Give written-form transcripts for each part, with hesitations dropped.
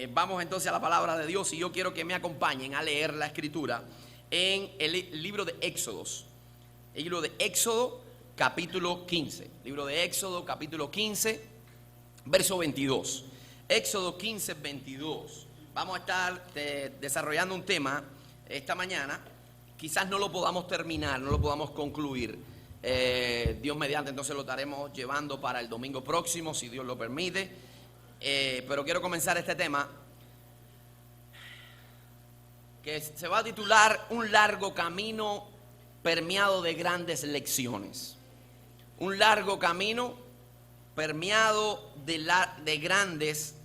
Vamos entonces a la palabra de Dios y yo quiero que me acompañen a leer la escritura en el libro de Éxodos. El libro de Éxodo capítulo 15. Libro de Éxodo capítulo 15, verso 22. Éxodo 15, 22. Vamos a estar desarrollando un tema esta mañana. Quizás no lo podamos terminar, no lo podamos concluir. Dios mediante, entonces lo estaremos llevando para el domingo próximo, si Dios lo permite. Pero quiero comenzar este tema que se va a titular Un largo camino permeado de grandes lecciones. Un largo camino permeado de grandes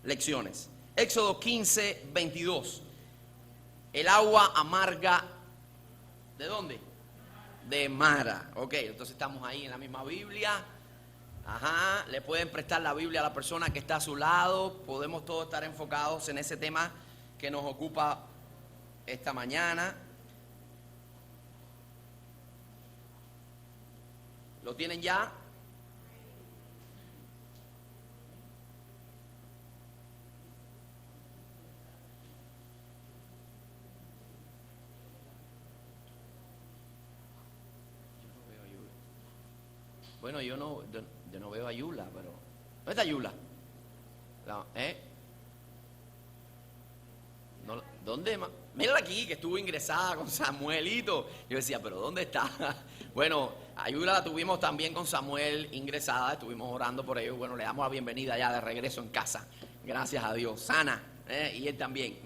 lecciones. Éxodo 15, 22. El agua amarga, ¿de dónde? De Mara. Ok, entonces estamos ahí en la misma Biblia. Ajá, le pueden prestar la Biblia a la persona que está a su lado. Podemos todos estar enfocados en ese tema que nos ocupa esta mañana. ¿Lo tienen ya? Bueno, yo no veo a Yula, pero... ¿Dónde está Yula? No, ¿dónde? Mírala aquí, que estuvo ingresada con Samuelito. Yo decía, ¿pero dónde está? Bueno, a Yula la tuvimos también con Samuel ingresada. Estuvimos orando por ellos. Bueno, le damos la bienvenida ya de regreso en casa. Gracias a Dios. Sana, y él también.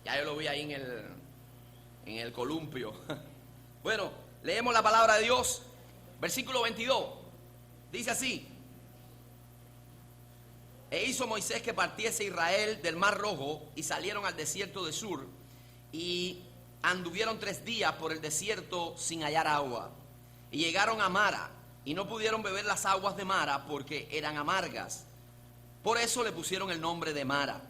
Ya yo lo vi ahí en el columpio. Bueno, leemos la palabra de Dios. Versículo 22. Dice así: E hizo Moisés que partiese Israel del mar Rojo, y salieron al desierto de Sur, y anduvieron 3 días por el desierto sin hallar agua. Y llegaron a Mara, y no pudieron beber las aguas de Mara, porque eran amargas. Por eso le pusieron el nombre de Mara.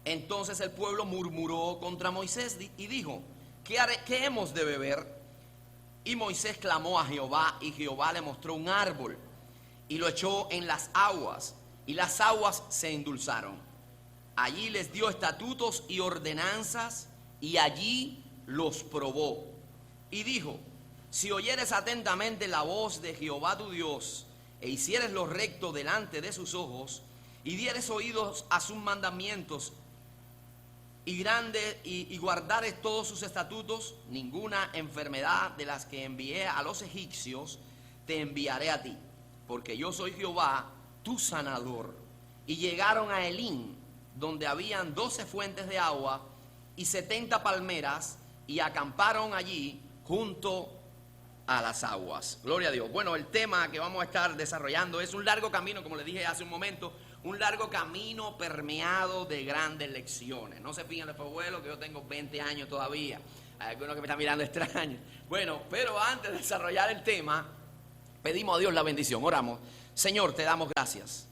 Entonces el pueblo murmuró contra Moisés y dijo: ¿Qué hemos de beber? Y Moisés clamó a Jehová, y Jehová le mostró un árbol, y lo echó en las aguas, y las aguas se endulzaron. Allí les dio estatutos y ordenanzas, y allí los probó. Y dijo: si oyeres atentamente la voz de Jehová tu Dios, e hicieres lo recto delante de sus ojos, y dieres oídos a sus mandamientos, y guardares todos sus estatutos, ninguna enfermedad de las que envié a los egipcios te enviaré a ti, porque yo soy Jehová tu sanador. Y llegaron a Elim, donde habían 12 fuentes de agua y 70 palmeras, y acamparon allí junto a las aguas. Gloria a Dios. Bueno, el tema que vamos a estar desarrollando es un largo camino, como les dije hace un momento, un largo camino permeado de grandes lecciones. No se fijen los abuelos que yo tengo 20 años todavía. Hay algunos que me están mirando extraños. Bueno, pero antes de desarrollar el tema, pedimos a Dios la bendición. Oramos. Señor, te damos gracias.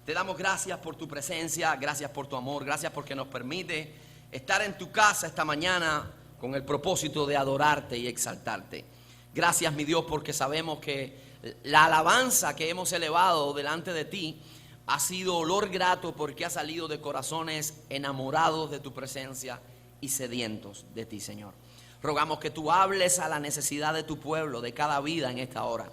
Te damos gracias por tu presencia, gracias por tu amor, gracias porque nos permite estar en tu casa esta mañana con el propósito de adorarte y exaltarte. Gracias, mi Dios, porque sabemos que la alabanza que hemos elevado delante de ti ha sido olor grato, porque ha salido de corazones enamorados de tu presencia y sedientos de ti, Señor. Rogamos que tú hables a la necesidad de tu pueblo, de cada vida en esta hora.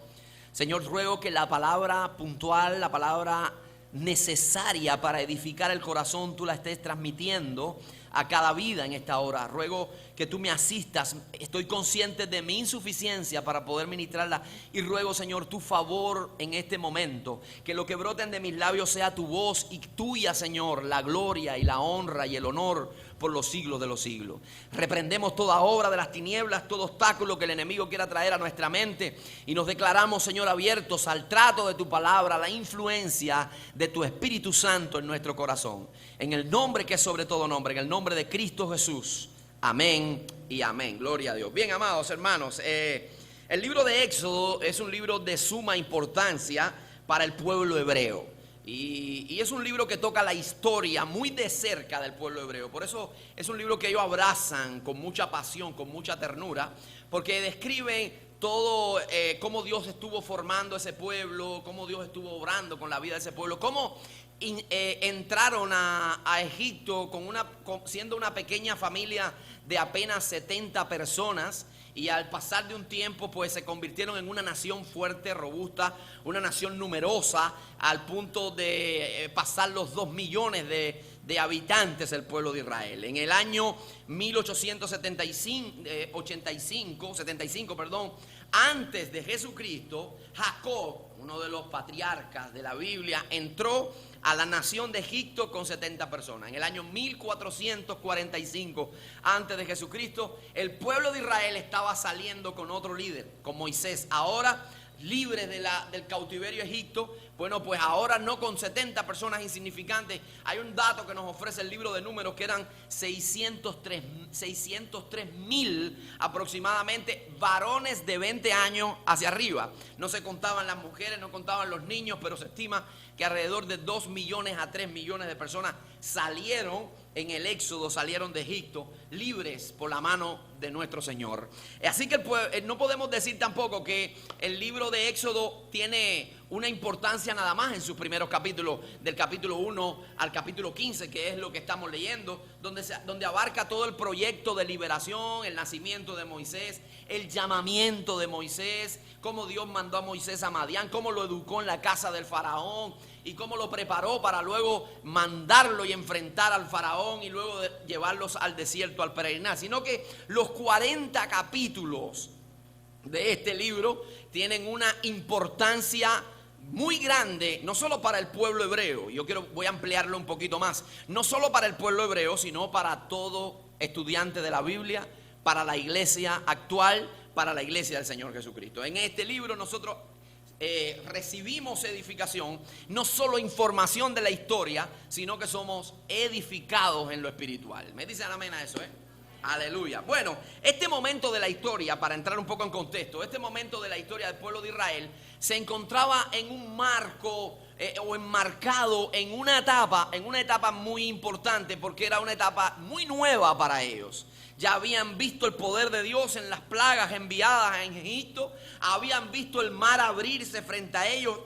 Señor, ruego que la palabra puntual, la palabra necesaria para edificar el corazón, tú la estés transmitiendo a cada vida en esta hora. Ruego que tú me asistas. Estoy consciente de mi insuficiencia para poder ministrarla, y ruego, Señor, tu favor en este momento, que lo que broten de mis labios sea tu voz, y tuya, Señor, la gloria y la honra y el honor por los siglos de los siglos. Reprendemos toda obra de las tinieblas, todo obstáculo que el enemigo quiera traer a nuestra mente, y nos declaramos, Señor, abiertos al trato de tu palabra, a la influencia de tu Espíritu Santo en nuestro corazón. En el nombre que es sobre todo nombre, en el nombre de Cristo Jesús. Amén y amén. Gloria a Dios. Bien, amados hermanos, el libro de Éxodo es un libro de suma importancia para el pueblo hebreo. Y es un libro que toca la historia muy de cerca del pueblo hebreo. Por eso es un libro que ellos abrazan con mucha pasión, con mucha ternura, porque describe cómo Dios estuvo formando ese pueblo, cómo Dios estuvo obrando con la vida de ese pueblo, cómo entraron a Egipto siendo una pequeña familia de apenas 70 personas. Y al pasar de un tiempo, pues se convirtieron en una nación fuerte, robusta, una nación numerosa, al punto de pasar los 2 millones de habitantes el pueblo de Israel. En el año 1875, antes de Jesucristo, Jacob, uno de los patriarcas de la Biblia, entró a la nación de Egipto con 70 personas. En el año 1445 antes de Jesucristo, el pueblo de Israel estaba saliendo con otro líder, con Moisés. Ahora libres del cautiverio de Egipto, bueno, pues ahora no con 70 personas insignificantes. Hay un dato que nos ofrece el libro de Números, que eran 603,000 aproximadamente varones de 20 años hacia arriba. No se contaban las mujeres, no contaban los niños, pero se estima que alrededor de 2 millones a 3 millones de personas salieron en el éxodo, salieron de Egipto libres por la mano de nuestro Señor. Así que no podemos decir tampoco que el libro de Éxodo tiene una importancia nada más en sus primeros capítulos, del capítulo 1 al capítulo 15, que es lo que estamos leyendo, donde abarca todo el proyecto de liberación, el nacimiento de Moisés, el llamamiento de Moisés, cómo Dios mandó a Moisés a Madián, cómo lo educó en la casa del faraón y cómo lo preparó para luego mandarlo y enfrentar al faraón y luego llevarlos al desierto al peregrinar. Sino que los 40 capítulos de este libro tienen una importancia muy grande, no solo para el pueblo hebreo. Voy a ampliarlo un poquito más. No solo para el pueblo hebreo, sino para todo estudiante de la Biblia, para la iglesia actual, para la iglesia del Señor Jesucristo. En este libro nosotros recibimos edificación, no solo información de la historia, sino que somos edificados en lo espiritual. ¿Me dicen amén a eso? Aleluya. Bueno, este momento de la historia, para entrar un poco en contexto, este momento de la historia del pueblo de Israel se encontraba en un marco o enmarcado en una etapa muy importante, porque era una etapa muy nueva para ellos. Ya habían visto el poder de Dios en las plagas enviadas en Egipto, habían visto el mar abrirse frente a ellos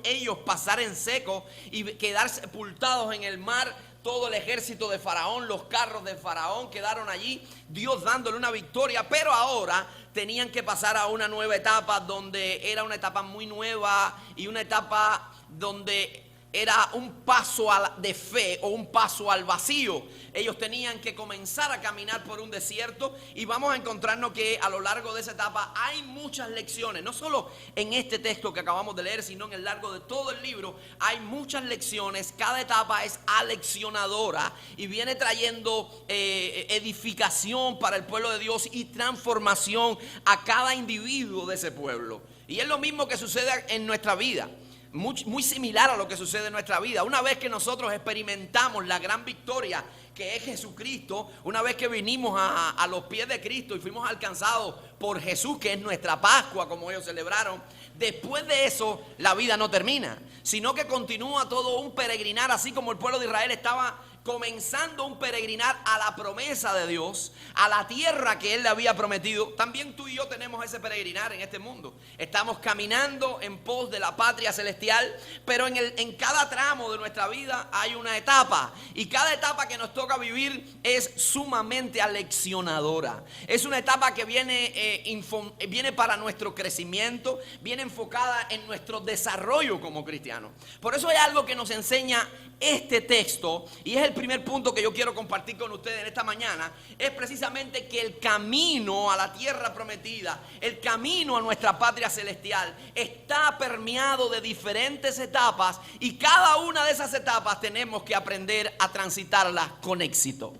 pasar en seco y quedar sepultados en el mar. Todo el ejército de Faraón, los carros de Faraón quedaron allí, Dios dándole una victoria, pero ahora tenían que pasar a una nueva etapa, donde era una etapa muy nueva y una etapa donde era un paso de fe o un paso al vacío. Ellos tenían que comenzar a caminar por un desierto, y vamos a encontrarnos que a lo largo de esa etapa hay muchas lecciones, no solo en este texto que acabamos de leer, sino en el largo de todo el libro hay muchas lecciones. Cada etapa es aleccionadora y viene trayendo edificación para el pueblo de Dios y transformación a cada individuo de ese pueblo. Y es lo mismo que sucede en nuestra vida. Muy similar a lo que sucede en nuestra vida. Una vez que nosotros experimentamos la gran victoria que es Jesucristo, una vez que vinimos a los pies de Cristo y fuimos alcanzados por Jesús, que es nuestra Pascua, como ellos celebraron, después de eso la vida no termina, sino que continúa todo un peregrinar, así como el pueblo de Israel estaba comenzando un peregrinar a la promesa de Dios, a la tierra que Él le había prometido. También tú y yo tenemos ese peregrinar en este mundo. Estamos caminando en pos de la patria celestial, pero en cada tramo de nuestra vida hay una etapa, y cada etapa que nos toca vivir es sumamente aleccionadora. Es una etapa que viene para nuestro crecimiento, viene enfocada en nuestro desarrollo como cristianos. Por eso hay algo que nos enseña este texto, y es el primer punto que yo quiero compartir con ustedes en esta mañana. Es precisamente que el camino a la tierra prometida, el camino a nuestra patria celestial, está permeado de diferentes etapas, y cada una de esas etapas tenemos que aprender a transitarlas con éxito.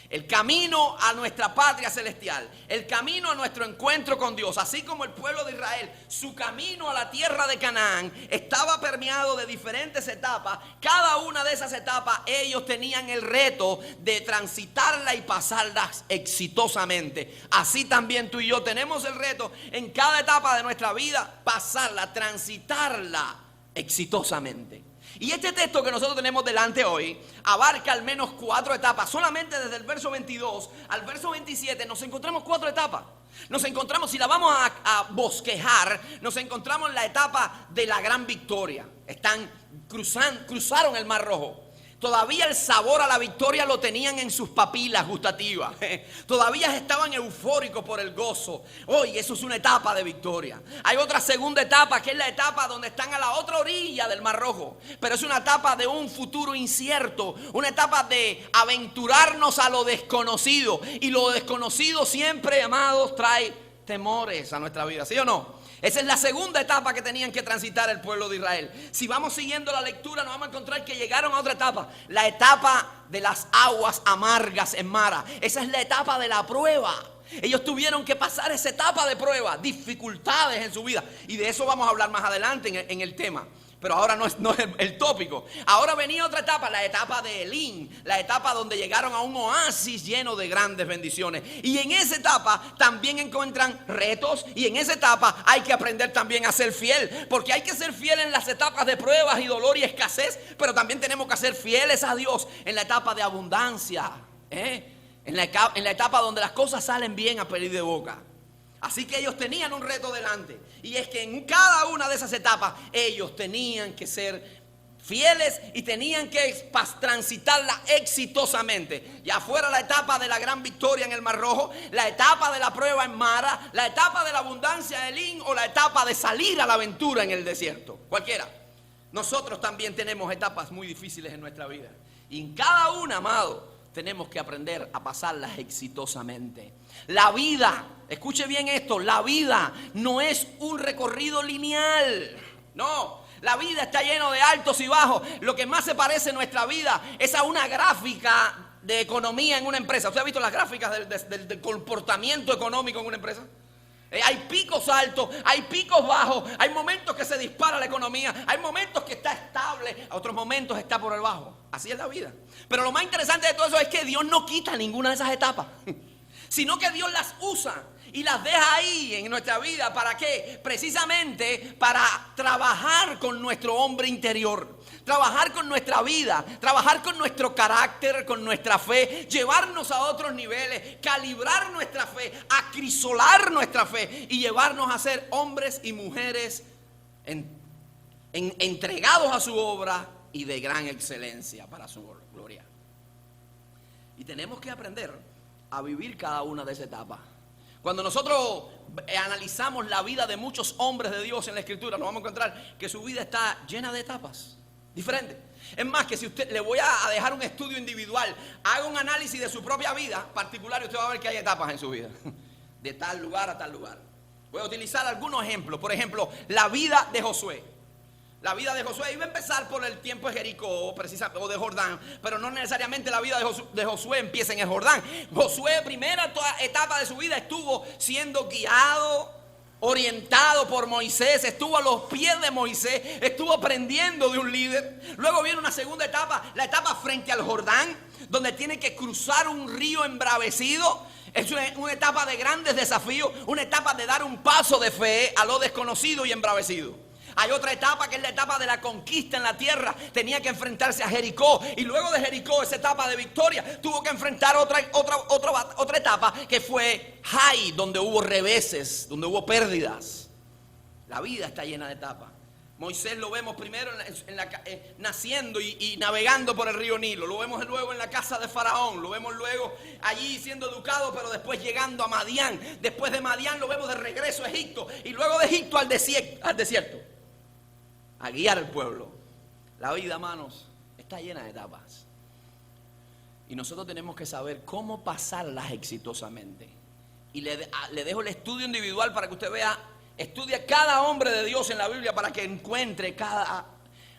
El camino a nuestra patria celestial, el camino a nuestro encuentro con Dios, así como el pueblo de Israel, su camino a la tierra de Canaán estaba permeado de diferentes etapas. Cada una de esas etapas ellos tenían el reto de transitarla y pasarlas exitosamente. Así también tú y yo tenemos el reto en cada etapa de nuestra vida, pasarla, transitarla exitosamente. Y este texto que nosotros tenemos delante hoy abarca al menos 4 etapas. Solamente desde el verso 22 al verso 27 nos encontramos 4 etapas. Nos encontramos, si la vamos a bosquejar, nos encontramos en la etapa de la gran victoria. Cruzaron el Mar Rojo. Todavía el sabor a la victoria lo tenían en sus papilas gustativas. Todavía estaban eufóricos por el gozo. Hoy eso es una etapa de victoria. Hay otra segunda etapa, que es la etapa donde están a la otra orilla del Mar Rojo. Pero es una etapa de un futuro incierto. Una etapa de aventurarnos a lo desconocido. Y lo desconocido siempre, amados, trae temores a nuestra vida. ¿Sí o no? Esa es la segunda etapa que tenían que transitar el pueblo de Israel. Si vamos siguiendo la lectura, nos vamos a encontrar que llegaron a otra etapa. La etapa de las aguas amargas en Mara. Esa es la etapa de la prueba. Ellos tuvieron que pasar esa etapa de prueba, dificultades en su vida. Y de eso vamos a hablar más adelante en el tema. Pero ahora no es el tópico. Ahora venía otra etapa, la etapa de Elín, la etapa donde llegaron a un oasis lleno de grandes bendiciones. Y en esa etapa también encuentran retos, y en esa etapa hay que aprender también a ser fiel, porque hay que ser fiel en las etapas de pruebas y dolor y escasez, pero también tenemos que ser fieles a Dios en la etapa de abundancia, en la etapa donde las cosas salen bien a pedir de boca. Así que ellos tenían un reto delante, y es que en cada una de esas etapas ellos tenían que ser fieles y tenían que transitarla exitosamente. Ya fuera la etapa de la gran victoria en el Mar Rojo, la etapa de la prueba en Mara, la etapa de la abundancia de Elín o la etapa de salir a la aventura en el desierto. Cualquiera. Nosotros también tenemos etapas muy difíciles en nuestra vida, y en cada una, amado, tenemos que aprender a pasarlas exitosamente. La vida, escuche bien esto, la vida no es un recorrido lineal. No, la vida está lleno de altos y bajos. Lo que más se parece en nuestra vida es a una gráfica de economía en una empresa. ¿Usted ha visto las gráficas del comportamiento económico en una empresa? Hay picos altos, hay picos bajos, hay momentos que se dispara la economía, hay momentos que está estable, a otros momentos está por el bajo. Así es la vida. Pero lo más interesante de todo eso es que Dios no quita ninguna de esas etapas, sino que Dios las usa y las deja ahí en nuestra vida. ¿Para qué? Precisamente para trabajar con nuestro hombre interior, trabajar con nuestra vida, trabajar con nuestro carácter, con nuestra fe, llevarnos a otros niveles, calibrar nuestra fe, acrisolar nuestra fe y llevarnos a ser hombres y mujeres entregados a su obra y de gran excelencia para su gloria. Y tenemos que aprender a vivir cada una de esas etapas. Cuando nosotros analizamos la vida de muchos hombres de Dios en la Escritura, nos vamos a encontrar que su vida está llena de etapas diferentes. Es más, que si usted le voy a dejar un estudio individual, haga un análisis de su propia vida particular y usted va a ver que hay etapas en su vida, de tal lugar a tal lugar. Voy a utilizar algunos ejemplos. Por ejemplo, la vida de Josué. La vida de Josué iba a empezar por el tiempo de Jericó o de Jordán, pero no necesariamente la vida de Josué empieza en el Jordán. Josué, primera etapa de su vida, estuvo siendo guiado, orientado por Moisés, estuvo a los pies de Moisés, estuvo aprendiendo de un líder. Luego viene una segunda etapa, la etapa frente al Jordán, donde tiene que cruzar un río embravecido. Es una etapa de grandes desafíos, una etapa de dar un paso de fe a lo desconocido y embravecido. Hay otra etapa que es la etapa de la conquista en la tierra. Tenía que enfrentarse a Jericó, y luego de Jericó, esa etapa de victoria, tuvo que enfrentar otra etapa que fue Jai, donde hubo reveses, donde hubo pérdidas. La vida está llena de etapas. Moisés lo vemos primero naciendo y navegando por el río Nilo. Lo vemos luego en la casa de Faraón. Lo vemos luego allí siendo educado, pero después llegando a Madián. Después de Madián lo vemos de regreso a Egipto, y luego de Egipto al desierto, a guiar al pueblo. La vida, hermanos, está llena de etapas. Y nosotros tenemos que saber cómo pasarlas exitosamente. Y le dejo el estudio individual para que usted vea, estudia cada hombre de Dios en la Biblia para que encuentre cada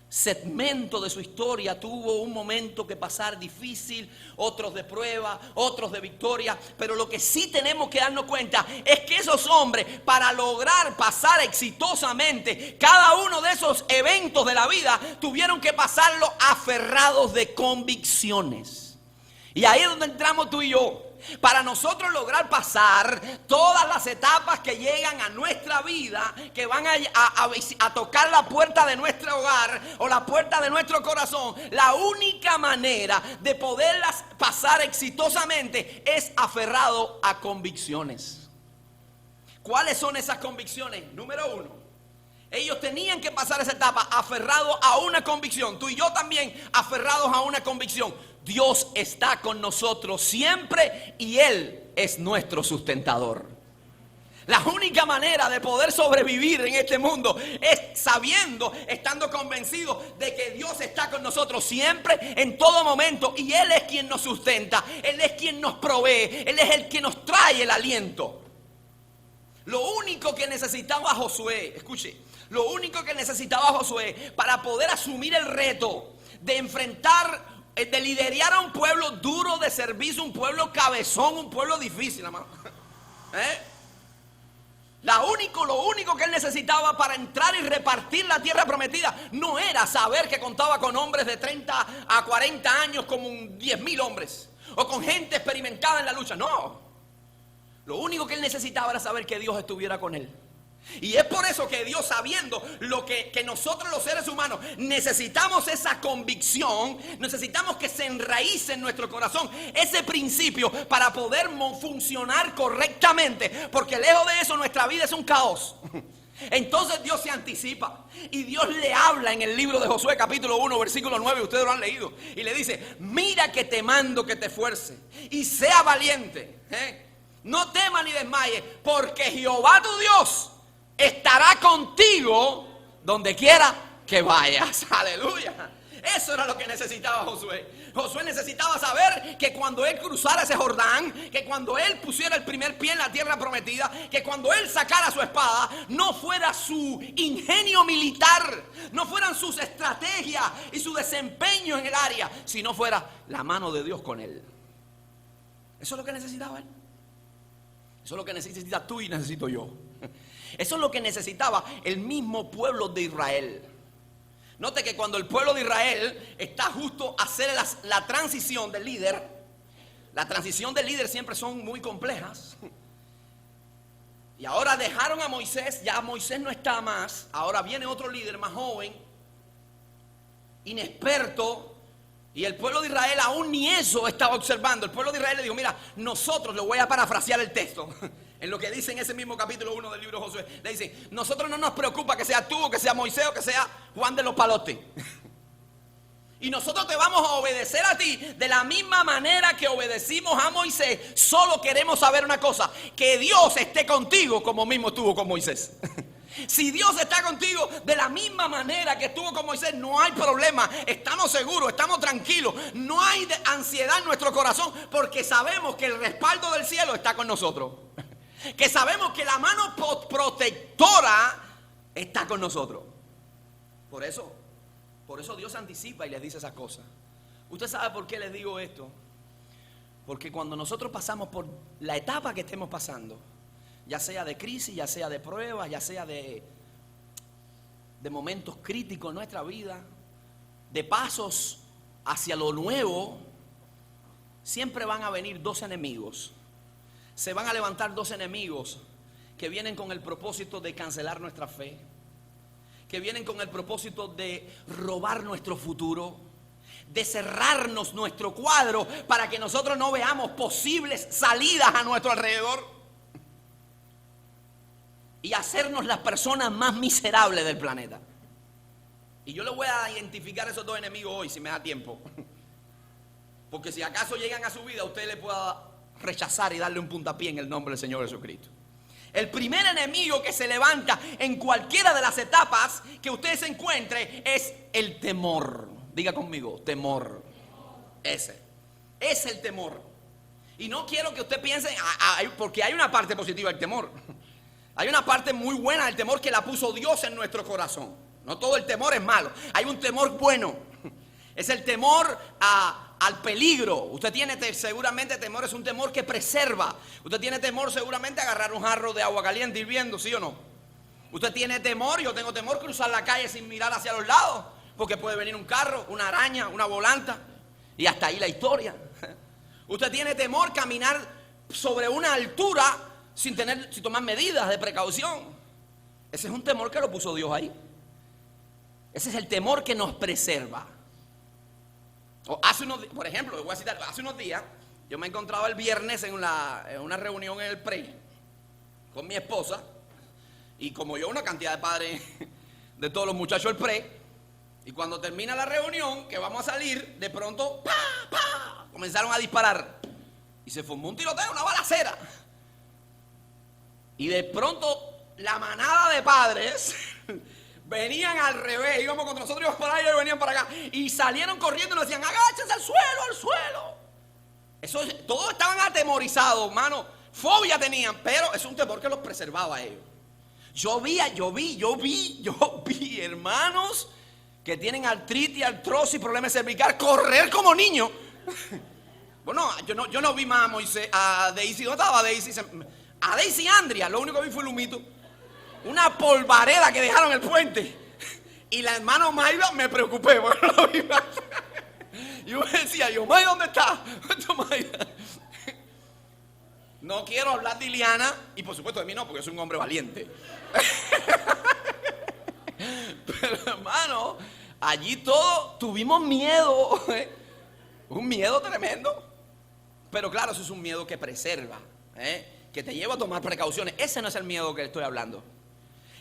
segmento de su historia. Tuvo un momento que pasar difícil, otros de prueba, otros de victoria. Pero lo que sí tenemos que darnos cuenta es que esos hombres, para lograr pasar exitosamente cada uno de esos eventos de la vida, tuvieron que pasarlo aferrados de convicciones. Y ahí es donde entramos tú y yo. Para nosotros lograr pasar todas las etapas que llegan a nuestra vida, que van a tocar la puerta de nuestro hogar o la puerta de nuestro corazón, la única manera de poderlas pasar exitosamente es aferrado a convicciones. ¿Cuáles son esas convicciones? Número uno, ellos tenían que pasar esa etapa aferrados a una convicción. Tú y yo también aferrados a una convicción. Dios está con nosotros siempre y Él es nuestro sustentador. La única manera de poder sobrevivir en este mundo es sabiendo, estando convencidos de que Dios está con nosotros siempre, en todo momento. Y Él es quien nos sustenta, Él es quien nos provee, Él es el que nos trae el aliento. Lo único que necesitaba Josué, escuche, lo único que necesitaba Josué para poder asumir el reto de enfrentar, de liderar a un pueblo duro de servicio, un pueblo cabezón, un pueblo difícil, hermano. Lo único que él necesitaba para entrar y repartir la tierra prometida no era saber que contaba con hombres de 30 a 40 años como 10.000 hombres o con gente experimentada en la lucha. No, lo único que él necesitaba era saber que Dios estuviera con él. Y es por eso que Dios, sabiendo lo que nosotros los seres humanos necesitamos esa convicción, necesitamos que se enraíce en nuestro corazón ese principio para poder funcionar correctamente, porque lejos de eso nuestra vida es un caos. Entonces Dios se anticipa y Dios le habla en el libro de Josué capítulo 1 versículo 9, ustedes lo han leído, y le dice: mira que te mando que te esfuerces y sea valiente, no temas ni desmayes, porque Jehová tu Dios estará contigo donde quiera que vayas. Aleluya. Eso era lo que necesitaba Josué. Josué necesitaba saber que cuando él cruzara ese Jordán, que cuando él pusiera el primer pie en la tierra prometida, que cuando él sacara su espada, no fuera su ingenio militar, no fueran sus estrategias y su desempeño en el área, sino fuera la mano de Dios con él. Eso es lo que necesitaba él. Eso es lo que necesitas tú y necesito yo. Eso es lo que necesitaba el mismo pueblo de Israel. Note que cuando el pueblo de Israel está justo a hacer la transición del líder, la transición del líder siempre son muy complejas. Y ahora dejaron a Moisés, ya Moisés no está más, ahora viene otro líder más joven, inexperto, y el pueblo de Israel aún ni eso estaba observando. El pueblo de Israel le dijo: mira, nosotros, le voy a parafrasear el texto, en lo que dice en ese mismo capítulo 1 del libro de Josué, le dice: nosotros no nos preocupa que sea tú, o que sea Moisés, o que sea Juan de los Palotes. Y nosotros te vamos a obedecer a ti de la misma manera que obedecimos a Moisés. Solo queremos saber una cosa: que Dios esté contigo como mismo estuvo con Moisés. Si Dios está contigo de la misma manera que estuvo con Moisés, no hay problema. Estamos seguros, estamos tranquilos. No hay ansiedad en nuestro corazón, porque sabemos que el respaldo del cielo está con nosotros. Que sabemos que la mano protectora está con nosotros. Por eso Dios anticipa y les dice esas cosas. ¿Usted sabe por qué les digo esto? Porque cuando nosotros pasamos por la etapa que estemos pasando, ya sea de crisis, ya sea de pruebas, ya sea de momentos críticos en nuestra vida, de pasos hacia lo nuevo, siempre van a venir dos enemigos. Se van a levantar dos enemigos que vienen con el propósito de cancelar nuestra fe, que vienen con el propósito de robar nuestro futuro, de cerrarnos nuestro cuadro para que nosotros no veamos posibles salidas a nuestro alrededor y hacernos las personas más miserables del planeta. Y yo le voy a identificar esos dos enemigos hoy, si me da tiempo, porque si acaso llegan a su vida, usted le pueda rechazar y darle un puntapié en el nombre del Señor Jesucristo. El primer enemigo que se levanta en cualquiera de las etapas que usted se encuentre es el temor. Diga conmigo: temor. Ese es el temor. Y no quiero que usted piense, porque hay una parte positiva del temor. Hay una parte muy buena del temor que la puso Dios en nuestro corazón. No todo el temor es malo. Hay un temor bueno. Es el temor al peligro. Usted tiene seguramente temor, es un temor que preserva. Usted tiene temor seguramente a agarrar un jarro de agua caliente hirviendo, ¿sí o no? Usted tiene temor, yo tengo temor cruzar la calle sin mirar hacia los lados, porque puede venir un carro, una araña, una volanta, y hasta ahí la historia. Usted tiene temor caminar sobre una altura sin tomar medidas de precaución. Ese es un temor que lo puso Dios ahí. Ese es el temor que nos preserva. Por ejemplo, voy a citar, hace unos días yo me encontraba el viernes en una reunión en el PREI con mi esposa, y como yo, una cantidad de padres de todos los muchachos del pre. Y cuando termina la reunión, que vamos a salir, de pronto, ¡pa! ¡Pa! Comenzaron a disparar. Y se formó un tiroteo, una balacera. Y de pronto, la manada de padres venían al revés. Íbamos contra nosotros, íbamos para allá y venían para acá. Y salieron corriendo y nos decían, agáchense al suelo, al suelo. Todos estaban atemorizados, hermano. Fobia tenían, pero es un temor que los preservaba a ellos. Yo vi, hermanos que tienen artritis, artrosis, problemas cervical, correr como niños. Bueno, yo no vi más a Moisés, a Daisy. ¿Dónde estaba Daisy? A Daisy y Andrea, lo único que vi fue el humito. Una polvareda que dejaron en el puente. Y la hermana Mayra, me preocupé, porque no lo vi más. Yo me decía, Mayra, ¿dónde está? No quiero hablar de Iliana, y por supuesto de mí no, porque soy un hombre valiente. Pero hermano, allí todos tuvimos miedo, un miedo tremendo. Pero claro, eso es un miedo que preserva, que te lleva a tomar precauciones. Ese no es el miedo que estoy hablando.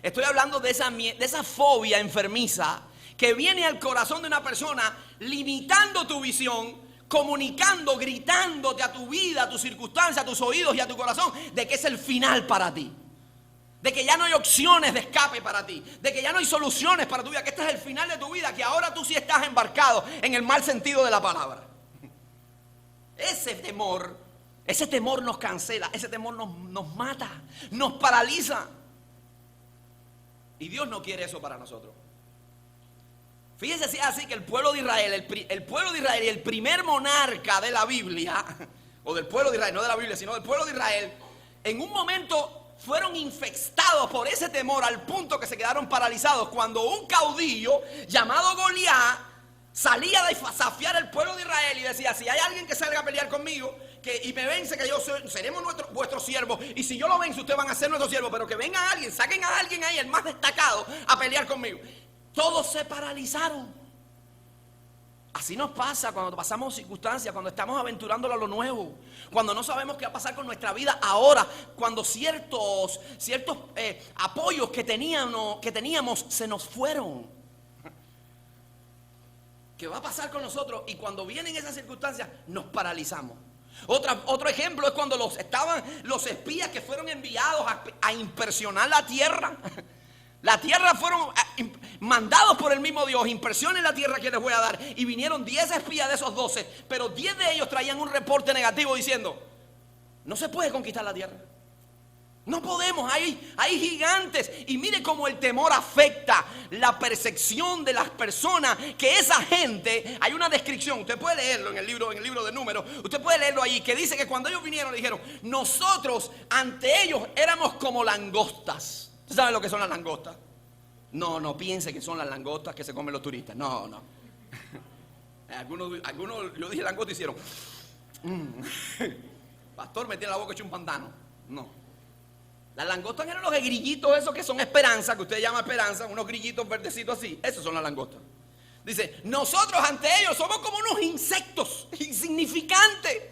Estoy hablando de esa fobia enfermiza que viene al corazón de una persona, limitando tu visión, comunicando, gritándote a tu vida, a tus circunstancias, a tus oídos y a tu corazón, de que es el final para ti. De que ya no hay opciones de escape para ti, de que ya no hay soluciones para tu vida, que este es el final de tu vida, que ahora tú sí estás embarcado en el mal sentido de la palabra. Ese temor nos cancela, ese temor nos mata, nos paraliza. Y Dios no quiere eso para nosotros. Fíjense si es así que el pueblo de Israel, y el primer monarca de la Biblia, o del pueblo de Israel, no de la Biblia, sino del pueblo de Israel, en un momento fueron infestados por ese temor al punto que se quedaron paralizados cuando un caudillo llamado Goliat salía a desafiar al pueblo de Israel y decía, si hay alguien que salga a pelear conmigo y me vence, que seremos vuestros siervos, y si yo lo venzo, ustedes van a ser nuestros siervos, pero que venga alguien, saquen a alguien ahí, el más destacado, a pelear conmigo. Todos se paralizaron. Así nos pasa cuando pasamos circunstancias, cuando estamos aventurándolo a lo nuevo, cuando no sabemos qué va a pasar con nuestra vida ahora, cuando ciertos apoyos que teníamos se nos fueron. ¿Qué va a pasar con nosotros? Y cuando vienen esas circunstancias, nos paralizamos. Otro ejemplo es cuando los espías que fueron enviados a impresionar la tierra. La tierra fueron mandados por el mismo Dios, impresionen la tierra que les voy a dar. Y vinieron 10 espías de esos 12, pero 10 de ellos traían un reporte negativo diciendo, no se puede conquistar la tierra. No podemos, hay gigantes. Y mire cómo el temor afecta la percepción de las personas, que esa gente, hay una descripción, usted puede leerlo en el libro de Números, usted puede leerlo ahí, que dice que cuando ellos vinieron le dijeron, nosotros ante ellos éramos como langostas. ¿Usted sabe lo que son las langostas? No piense que son las langostas que se comen los turistas. No. Algunos, yo dije langosta y hicieron. Pastor, metí en la boca hecho un pantano. No. Las langostas eran los grillitos esos que son esperanza, que usted llama esperanza, unos grillitos verdecitos así. Esos son las langostas. Dice, nosotros ante ellos somos como unos insectos insignificantes.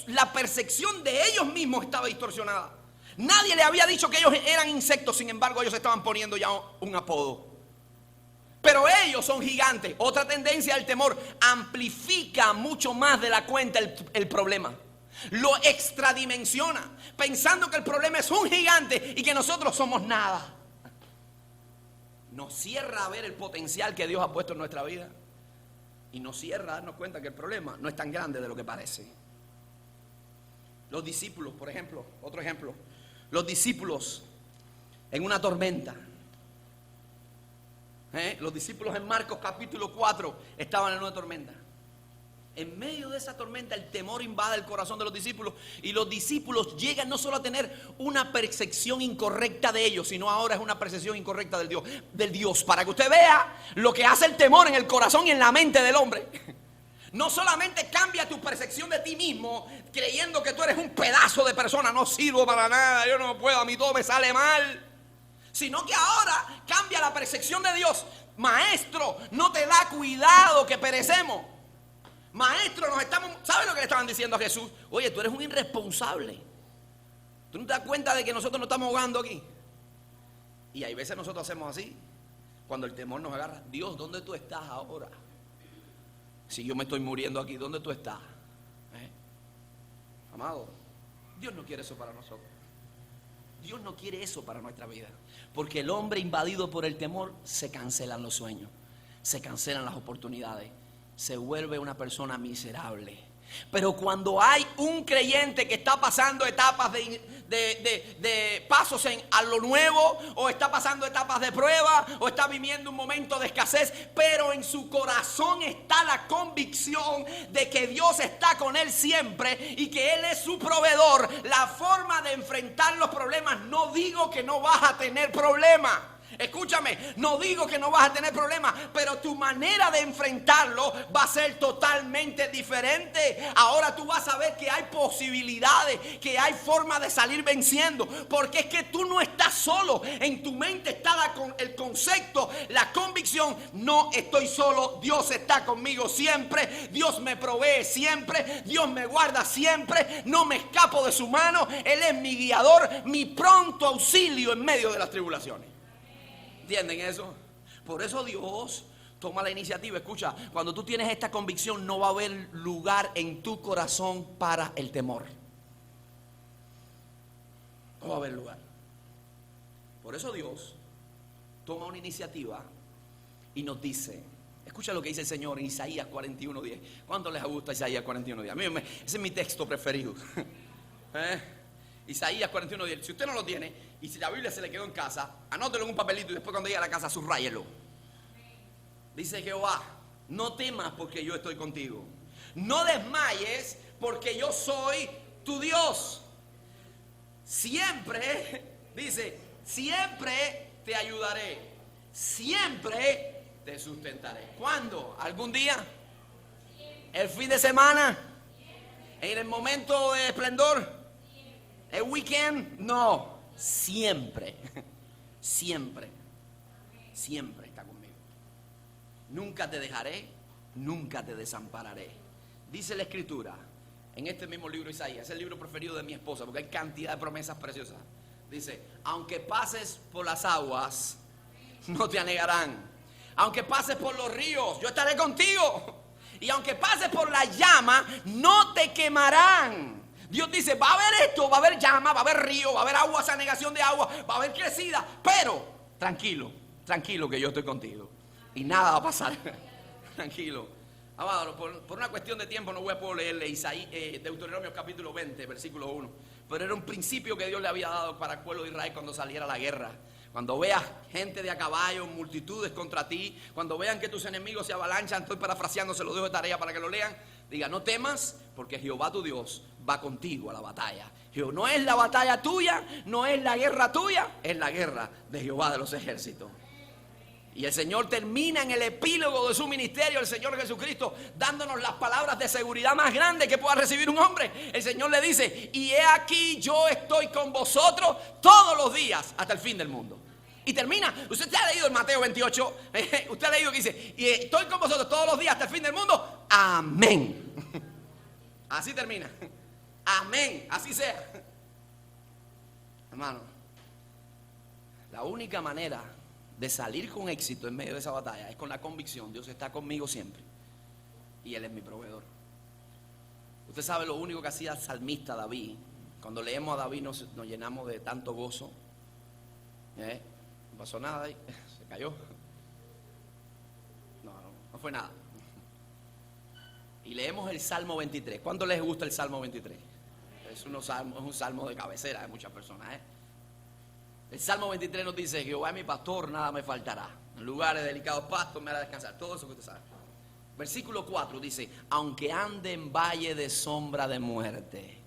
La percepción de ellos mismos estaba distorsionada. Nadie le había dicho que ellos eran insectos, sin embargo ellos estaban poniendo ya un apodo. Pero ellos son gigantes. Otra tendencia del temor, amplifica mucho más de la cuenta el problema. Lo extradimensiona, pensando que el problema es un gigante y que nosotros somos nada. Nos cierra a ver el potencial que Dios ha puesto en nuestra vida. Y nos cierra a darnos cuenta que el problema no es tan grande de lo que parece. Los discípulos, por ejemplo, otro ejemplo. Los discípulos en una tormenta. Los discípulos en Marcos capítulo 4 estaban en una tormenta. En medio de esa tormenta el temor invade el corazón de los discípulos. Y los discípulos llegan no solo a tener una percepción incorrecta de ellos, sino ahora es una percepción incorrecta del Dios. Para que usted vea lo que hace el temor en el corazón y en la mente del hombre. No solamente cambia tu percepción de ti mismo, creyendo que tú eres un pedazo de persona, no sirvo para nada, yo no puedo, a mí todo me sale mal. Sino que ahora cambia la percepción de Dios. Maestro, no te da cuidado que perecemos. Maestro, ¿sabe lo que le estaban diciendo a Jesús? Oye, tú eres un irresponsable. ¿Tú no te das cuenta de que nosotros no estamos ahogando aquí? Y hay veces nosotros hacemos así. Cuando el temor nos agarra, Dios, ¿dónde tú estás ahora? Si yo me estoy muriendo aquí, ¿dónde tú estás? Amado, Dios no quiere eso para nosotros. Dios no quiere eso para nuestra vida. Porque el hombre invadido por el temor, se cancelan los sueños, se cancelan las oportunidades, se vuelve una persona miserable. Pero cuando hay un creyente que está pasando etapas de pasos a lo nuevo, o está pasando etapas de prueba, o está viviendo un momento de escasez, pero en su corazón está la convicción de que Dios está con él siempre y que Él es su proveedor, la forma de enfrentar los problemas, no digo que no vas a tener problemas. Escúchame, no digo que no vas a tener problemas, pero tu manera de enfrentarlo va a ser totalmente diferente. Ahora tú vas a ver que hay posibilidades, que hay forma de salir venciendo, porque es que tú no estás solo. En tu mente está el concepto, la convicción: no estoy solo, Dios está conmigo siempre, Dios me provee siempre, Dios me guarda siempre, no me escapo de su mano, Él es mi guiador, mi pronto auxilio en medio de las tribulaciones. ¿Entienden eso? Por eso Dios toma la iniciativa. Escucha, cuando tú tienes esta convicción, no va a haber lugar en tu corazón para el temor. No va a haber lugar. Por eso Dios toma una iniciativa y nos dice, escucha lo que dice el Señor en Isaías 41:10. ¿Cuánto les gusta Isaías 41:10? A mí ese es mi texto preferido. Isaías 41:10. Si usted no lo tiene y si la Biblia se le quedó en casa, anótelo en un papelito y después cuando llegue a la casa subráyelo. Dice Jehová: no temas porque yo estoy contigo, no desmayes porque yo soy tu Dios. Siempre, dice, siempre te ayudaré, siempre te sustentaré. ¿Cuándo? ¿Algún día? ¿El fin de semana? ¿En el momento de esplendor? ¿El weekend? No, siempre, siempre, siempre está conmigo. Nunca te dejaré, nunca te desampararé. Dice la Escritura en este mismo libro de Isaías, es el libro preferido de mi esposa porque hay cantidad de promesas preciosas. Dice: aunque pases por las aguas, no te anegarán. Aunque pases por los ríos, yo estaré contigo. Y aunque pases por la llama, no te quemarán. Dios dice: va a haber esto, va a haber llama, va a haber río, va a haber agua, saneación de agua, va a haber crecida, pero tranquilo, tranquilo que yo estoy contigo y nada va a pasar. Tranquilo. Amado, por una cuestión de tiempo no voy a poder leerle Deuteronomio capítulo 20, versículo 1, pero era un principio que Dios le había dado para el pueblo de Israel cuando saliera a la guerra. Cuando veas gente de a caballo, multitudes contra ti, cuando vean que tus enemigos se avalanchan, estoy parafraseando, se lo dejo de tarea para que lo lean. Diga: no temas, porque Jehová tu Dios va contigo a la batalla. No es la batalla tuya, no es la guerra tuya, es la guerra de Jehová de los ejércitos. Y el Señor termina en el epílogo de su ministerio, el Señor Jesucristo, dándonos las palabras de seguridad más grandes que pueda recibir un hombre. El Señor le dice: y he aquí, yo estoy con vosotros todos los días hasta el fin del mundo. Y termina, usted ha leído en Mateo 28, usted ha leído que dice: y estoy con vosotros todos los días hasta el fin del mundo. Amén. Así termina. Amén, así sea. Hermano, la única manera de salir con éxito en medio de esa batalla es con la convicción: Dios está conmigo siempre y Él es mi proveedor. Usted sabe lo único que hacía el salmista David. Cuando leemos a David nos llenamos de tanto gozo. No pasó nada ahí, se cayó. No fue nada. Y leemos el Salmo 23. ¿Cuánto les gusta el Salmo 23? Es un salmo de cabecera de muchas personas. El Salmo 23 nos dice: Jehová es mi pastor, nada me faltará. En lugares de delicados pastos me hará descansar. Todo eso que usted sabe. Versículo 4 dice: aunque ande en valle de sombra de muerte,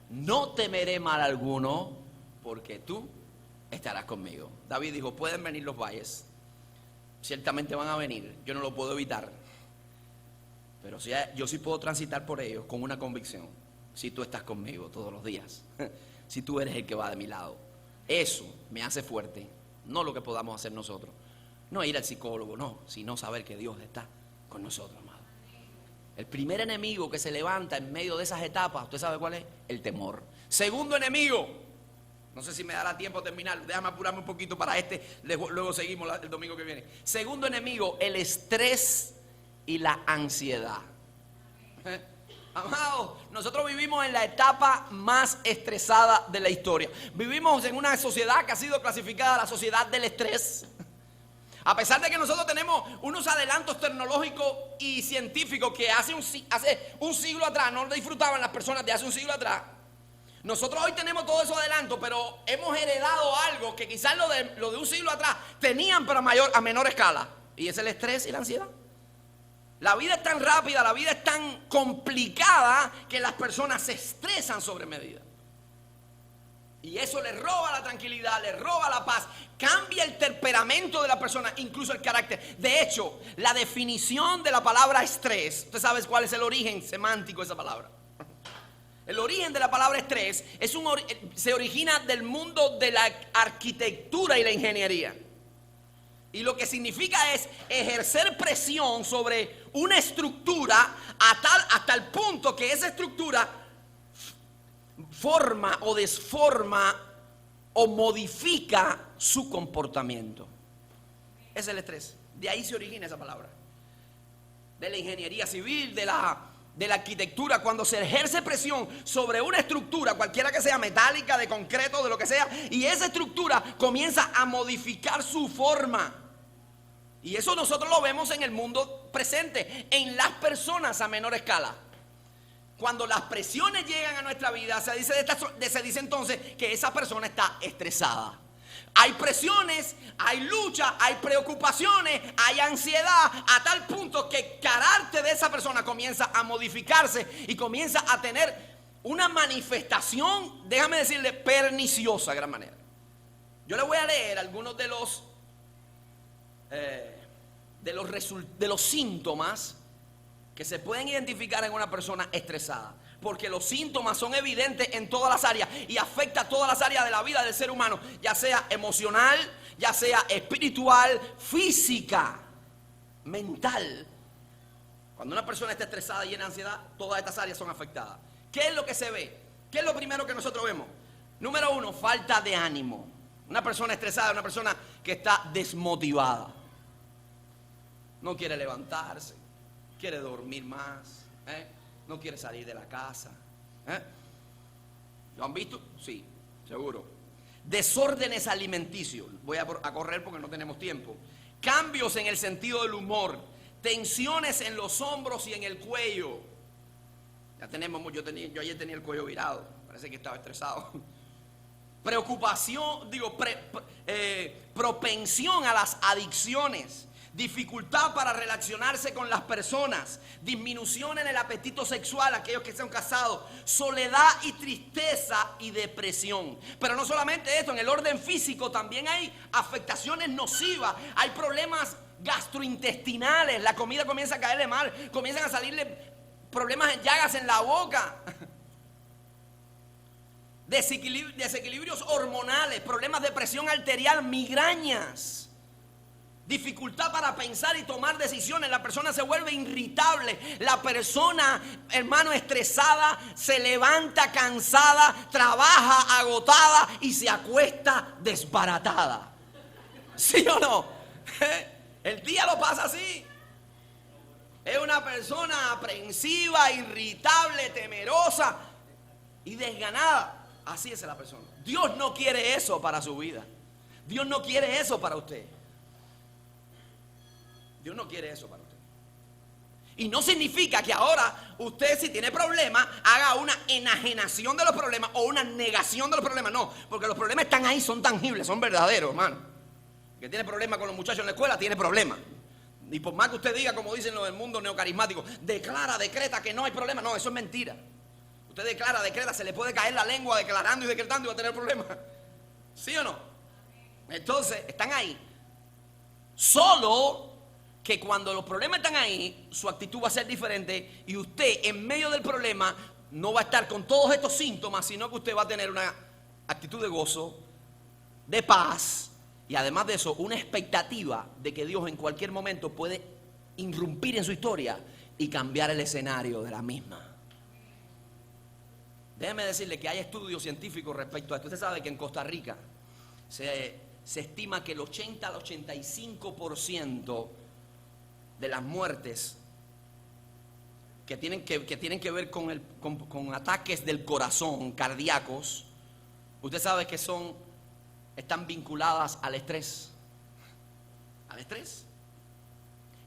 no temeré mal alguno, porque tú estarás conmigo. David dijo: pueden venir los valles, ciertamente van a venir, yo no lo puedo evitar, pero yo sí puedo transitar por ellos con una convicción: si tú estás conmigo todos los días, si tú eres el que va de mi lado. Eso me hace fuerte, no lo que podamos hacer nosotros, no ir al psicólogo, no, sino saber que Dios está con nosotros, amado. El primer enemigo que se levanta en medio de esas etapas, ¿usted sabe cuál es? El temor. Segundo enemigo, No sé si me dará tiempo a terminar. Déjame apurarme un poquito para luego seguimos el domingo que viene. Segundo enemigo, el estrés y la ansiedad. Amados, nosotros vivimos en la etapa más estresada de la historia. Vivimos en una sociedad que ha sido clasificada la sociedad del estrés. A pesar de que nosotros tenemos unos adelantos tecnológicos y científicos que hace un siglo atrás no disfrutaban las personas de hace un siglo atrás. Nosotros hoy tenemos todo eso adelanto, pero hemos heredado algo que quizás lo de un siglo atrás tenían, pero a menor escala. Y es el estrés y la ansiedad. La vida es tan rápida, la vida es tan complicada que las personas se estresan sobre medida. Y eso le roba la tranquilidad, le roba la paz, cambia el temperamento de la persona, incluso el carácter. De hecho, la definición de la palabra estrés, ¿usted sabe cuál es el origen semántico de esa palabra? El origen de la palabra estrés se origina del mundo de la arquitectura y la ingeniería. Y lo que significa es ejercer presión sobre una estructura hasta el punto que esa estructura forma o desforma o modifica su comportamiento. Es el estrés. De ahí se origina esa palabra. De la ingeniería civil, de la arquitectura, cuando se ejerce presión sobre una estructura, cualquiera que sea, metálica, de concreto, de lo que sea, y esa estructura comienza a modificar su forma. Y eso nosotros lo vemos en el mundo presente, en las personas a menor escala. Cuando las presiones llegan a nuestra vida, se dice entonces que esa persona está estresada. Hay presiones, hay lucha, hay preocupaciones, hay ansiedad, a tal punto que el carácter de esa persona comienza a modificarse y comienza a tener una manifestación, déjame decirle, perniciosa de gran manera. Yo le voy a leer algunos de los síntomas que se pueden identificar en una persona estresada, porque los síntomas son evidentes en todas las áreas y afecta a todas las áreas de la vida del ser humano, ya sea emocional, ya sea espiritual, física, mental. Cuando una persona está estresada y llena de ansiedad, todas estas áreas son afectadas. ¿Qué es lo que se ve? ¿Qué es lo primero que nosotros vemos? Número uno, falta de ánimo. Una persona estresada es una persona que está desmotivada. No quiere levantarse, quiere dormir más, no quiere salir de la casa. ¿Lo han visto? Sí, seguro. Desórdenes alimenticios. Voy a correr porque no tenemos tiempo. Cambios en el sentido del humor. Tensiones en los hombros y en el cuello. Yo ayer tenía el cuello virado. Parece que estaba estresado. Preocupación, propensión a las adicciones. Dificultad para relacionarse con las personas, disminución en el apetito sexual, aquellos que están casados, soledad y tristeza y depresión. Pero no solamente esto, en el orden físico también hay afectaciones nocivas, hay problemas gastrointestinales, la comida comienza a caerle mal, comienzan a salirle problemas en llagas en la boca, desequilibrios hormonales, problemas de presión arterial, migrañas. Dificultad para pensar y tomar decisiones. La persona se vuelve irritable. La persona, hermano, estresada, se levanta cansada, trabaja agotada y se acuesta desbaratada. ¿Sí o no? El día lo pasa así. Es una persona aprensiva, irritable, temerosa y desganada. Así es la persona. Dios no quiere eso para su vida. Dios no quiere eso para usted. Dios no quiere eso para usted. Y no significa que ahora usted, si tiene problemas, haga una enajenación de los problemas o una negación de los problemas. No, porque los problemas están ahí, son tangibles, son verdaderos, hermano. El que tiene problemas con los muchachos en la escuela, tiene problemas. Y por más que usted diga, como dicen los del mundo neocarismático, decreta que no hay problema. No, eso es mentira. Usted decreta, se le puede caer la lengua declarando y decretando y va a tener problemas. ¿Sí o no? Entonces, están ahí. Solo que cuando los problemas están ahí, su actitud va a ser diferente y usted en medio del problema no va a estar con todos estos síntomas, sino que usted va a tener una actitud de gozo, de paz y además de eso, una expectativa de que Dios en cualquier momento puede irrumpir en su historia y cambiar el escenario de la misma. Déjeme decirle que hay estudios científicos respecto a esto. Usted sabe que en Costa Rica se estima que el 80 al 85% de las muertes que tienen que ver con ataques del corazón, cardíacos, usted sabe que están vinculadas al estrés. Al estrés.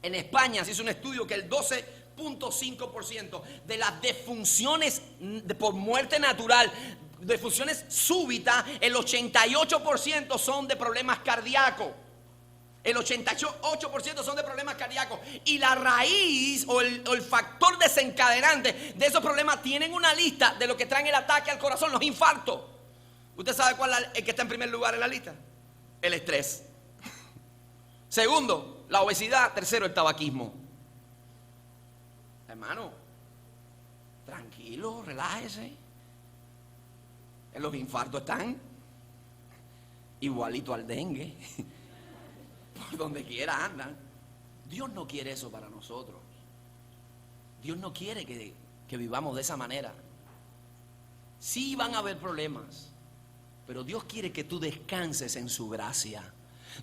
En España se hizo un estudio que el 12.5% de las defunciones por muerte natural, defunciones súbitas, el 88% son de problemas cardíacos. El 88% son de problemas cardíacos. Y la raíz o el factor desencadenante de esos problemas tienen una lista de lo que traen el ataque al corazón, los infartos. ¿Usted sabe cuál es el que está en primer lugar en la lista? El estrés. Segundo, la obesidad. Tercero, el tabaquismo. Hermano, tranquilo, relájese. Los infartos están igualito al dengue. Por donde quiera andan. Dios no quiere eso para nosotros. Dios no quiere que vivamos de esa manera. Sí van a haber problemas, pero Dios quiere que tú descanses en su gracia.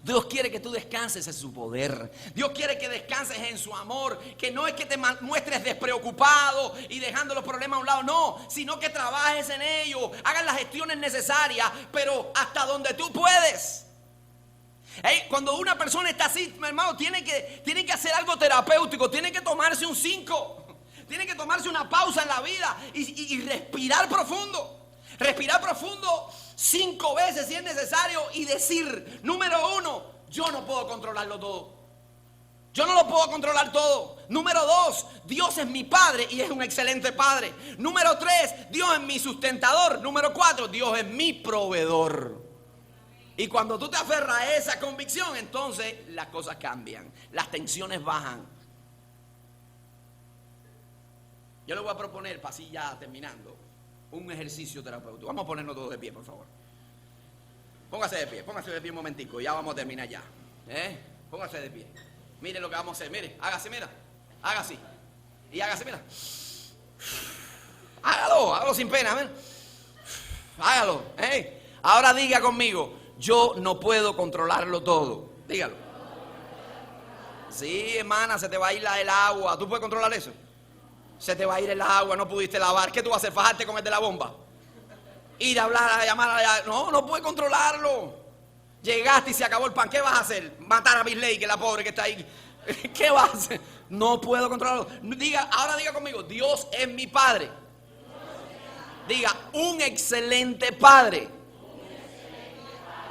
Dios quiere que tú descanses en su poder. Dios quiere que descanses en su amor. Que no es que te muestres despreocupado y dejando los problemas a un lado. No, sino que trabajes en ellos. Hagas las gestiones necesarias, pero hasta donde tú puedes. Cuando una persona está así, mi hermano, tiene que hacer algo terapéutico. Tiene que tomarse un 5. Tiene que tomarse una pausa en la vida y respirar profundo. Respirar profundo 5 veces si es necesario y decir, número 1, yo no puedo controlarlo todo. Yo no lo puedo controlar todo. Número 2, Dios es mi Padre y es un excelente Padre. Número 3, Dios es mi sustentador. Número 4, Dios es mi proveedor. Y cuando tú te aferras a esa convicción, entonces las cosas cambian, las tensiones bajan. Yo le voy a proponer, para así ya terminando, un ejercicio terapéutico. Vamos a ponernos todos de pie, por favor. Póngase de pie un momentico, ya vamos a terminar ya. Póngase de pie. Mire lo que vamos a hacer, mire, hágase, mira, haga así. Y hágase, mira. Hágalo sin pena, ¿ven? Hágalo, Ahora diga conmigo, yo no puedo controlarlo todo. Dígalo. Sí, hermana, se te va a ir el agua. ¿Tú puedes controlar eso? Se te va a ir el agua, no pudiste lavar. ¿Qué tú vas a hacer? ¿Fajarte con el de la bomba? Ir a hablar, a llamar. No puedes controlarlo. Llegaste y se acabó el pan. ¿Qué vas a hacer? Matar a Bisley, que es la pobre que está ahí. ¿Qué vas a hacer? No puedo controlarlo. Ahora diga conmigo, Dios es mi Padre. Diga, un excelente Padre.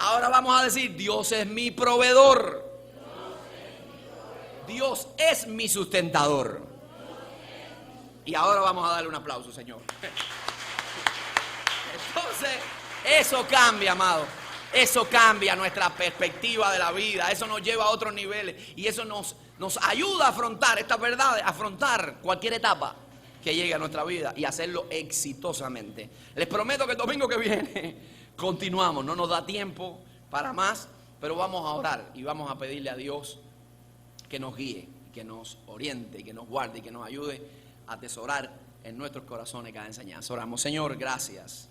Ahora vamos a decir, Dios es mi proveedor. Dios es mi sustentador. Y ahora vamos a darle un aplauso, Señor. Entonces, eso cambia, amado. Eso cambia nuestra perspectiva de la vida. Eso nos lleva a otros niveles. Y eso nos ayuda a afrontar estas verdades, a afrontar cualquier etapa que llegue a nuestra vida y hacerlo exitosamente. Les prometo que el domingo que viene continuamos. No nos da tiempo para más, pero vamos a orar y vamos a pedirle a Dios que nos guíe, que nos oriente, que nos guarde y que nos ayude a atesorar en nuestros corazones cada enseñanza. Oramos. Señor, gracias.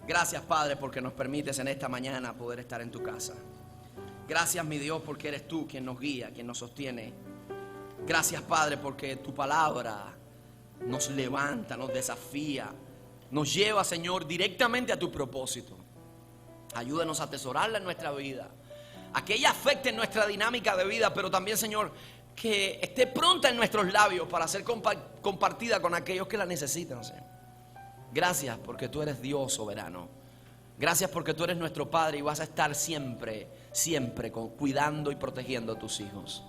Gracias, Padre, porque nos permites en esta mañana poder estar en tu casa. Gracias, mi Dios, porque eres tú quien nos guía, quien nos sostiene. Gracias, Padre, porque tu palabra nos levanta, nos desafía, nos lleva, Señor, directamente a tu propósito. Ayúdanos a atesorarla en nuestra vida, a que ella afecte nuestra dinámica de vida, pero también, Señor, que esté pronta en nuestros labios para ser compartida con aquellos que la necesitan, Señor. Gracias porque tú eres Dios soberano. Gracias porque tú eres nuestro Padre y vas a estar siempre, siempre cuidando y protegiendo a tus hijos.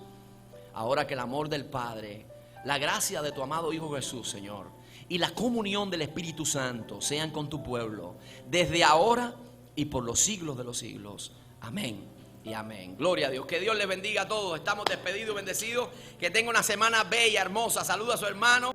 Ahora que el amor del Padre, la gracia de tu amado Hijo Jesús, Señor, y la comunión del Espíritu Santo sean con tu pueblo, desde ahora y por los siglos de los siglos. Amén y amén. Gloria a Dios. Que Dios les bendiga a todos. Estamos despedidos, bendecidos. Que tenga una semana bella, hermosa. Saluda a su hermano.